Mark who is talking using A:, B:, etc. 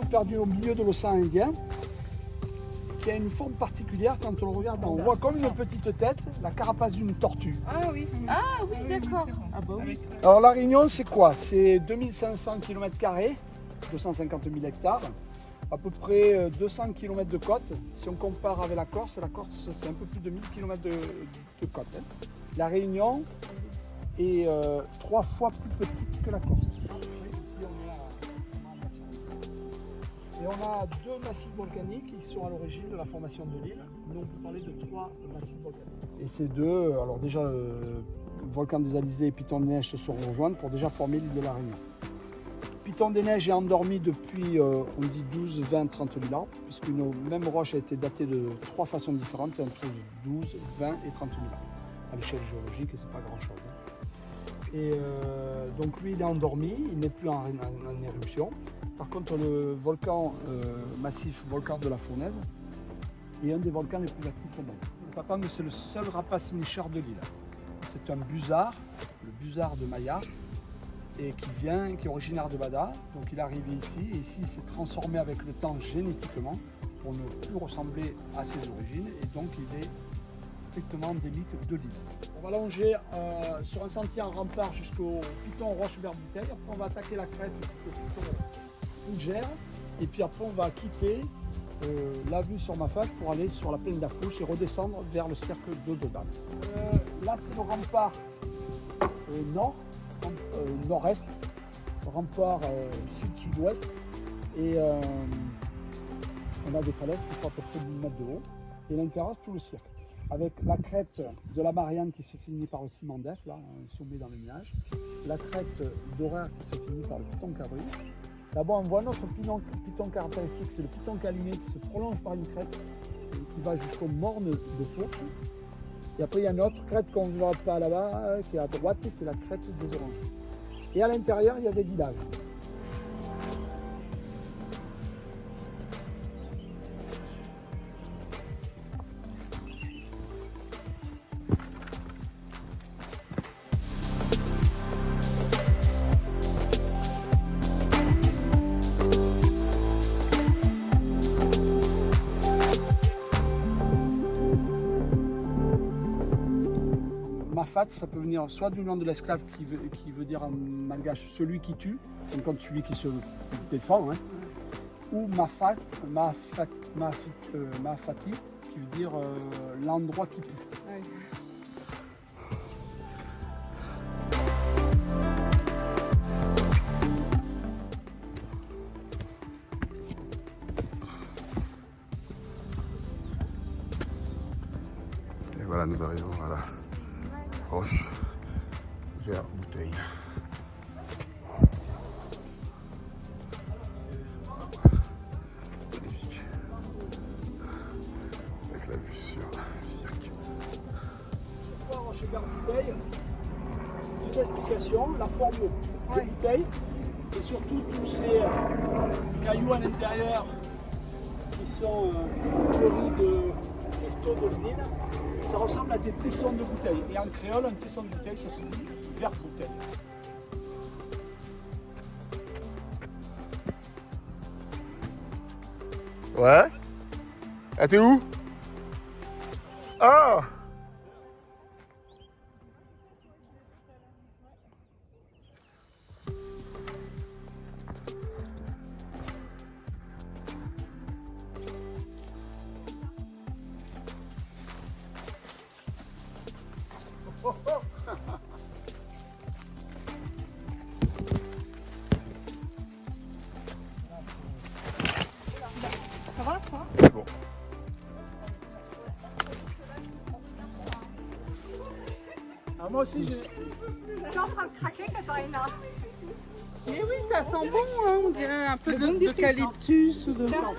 A: perdu au milieu de l'océan Indien, qui a une forme particulière quand on le regarde. On voit comme une petite tête, la carapace d'une tortue.
B: Ah oui, d'accord. Ah bah oui.
A: Alors la Réunion, c'est quoi? C'est 2500 km², 250 000 hectares, à peu près 200 km de côte. Si on compare avec la Corse c'est un peu plus de 1000 km de côte. Hein. La Réunion est 3 fois plus petite que la Corse. Ici, et on a 2 massifs volcaniques qui sont à l'origine de la formation de l'île. Nous, on peut parler de 3 massifs volcaniques. Et ces deux, alors déjà, le volcan des Alizés et Piton des Neiges se sont rejoints pour déjà former l'île de la Réunion. Piton des Neiges est endormi depuis, on dit 12, 20, 30 000 ans, puisqu'une même roche a été datée de 3 façons différentes, entre 12, 20 et 30 000 ans. À l'échelle géologique, c'est pas grand-chose. Hein. Et donc lui, il est endormi, il n'est plus en éruption. Par contre, le volcan massif, volcan de la Fournaise, est un des volcans les plus actifs au monde. Le Papang, c'est le seul rapace nicheur de l'île. C'est un busard, le busard de Maillard, et qui est originaire de Bada. Donc il est arrivé ici, et ici il s'est transformé avec le temps génétiquement pour ne plus ressembler à ses origines, et donc il est strictement endémique de l'île. On va longer sur un sentier en rempart jusqu'au Piton Roche-Vert-Bouteille. Après on va attaquer la crête du Piton Fougère, et puis après on va quitter la vue sur Mafat pour aller sur la plaine de la Fouche et redescendre vers le cercle de Dodan. Là c'est le rempart nord-est, rempart sud-sud-ouest, et on a des falaises qui font à peu près 10 mètres de haut, et l'intérieur tout le cercle, avec la crête de la Marianne qui se finit par le ciment d'Ef, là, un sommet dans le nuage, la crête d'Horaire qui se finit par le Piton Cabri. Là-bas, on voit notre piton caractéristique, c'est le Piton Calumet qui se prolonge par une crête qui va jusqu'au morne de Fourche. Et après, il y a une autre crête qu'on ne voit pas là-bas, qui est à droite, qui est la crête des Oranges. Et à l'intérieur, il y a des villages. Mafat, ça peut venir soit du nom de l'esclave qui veut dire en malgache celui qui tue, donc comme celui qui se défend, hein, ou Mafati, qui veut dire l'endroit qui pue.
B: Ouais.
C: Et voilà, nous arrivons à la roche vers Bouteille. Magnifique. Avec la vue sur le cirque.
A: Pourquoi roche vers Bouteille? Deux explications, la forme de bouteille et surtout tous ces cailloux à l'intérieur qui sont fleuris de cristaux d'olivine. Ça ressemble à des tessons de bouteille. Et en créole, un tesson de bouteille, ça se dit verre bouteille.
C: Ouais. Ah, t'es où? Ah!
A: Oh, oh.
B: Ça va, toi?
C: C'est bon.
A: Ah, moi aussi, j'ai...
B: T'es en train de craquer, Katharina.
D: Mais oui, ça sent bon, hein, on dirait un peu
B: Le bon
D: d'eucalyptus ou de...
B: Tiens.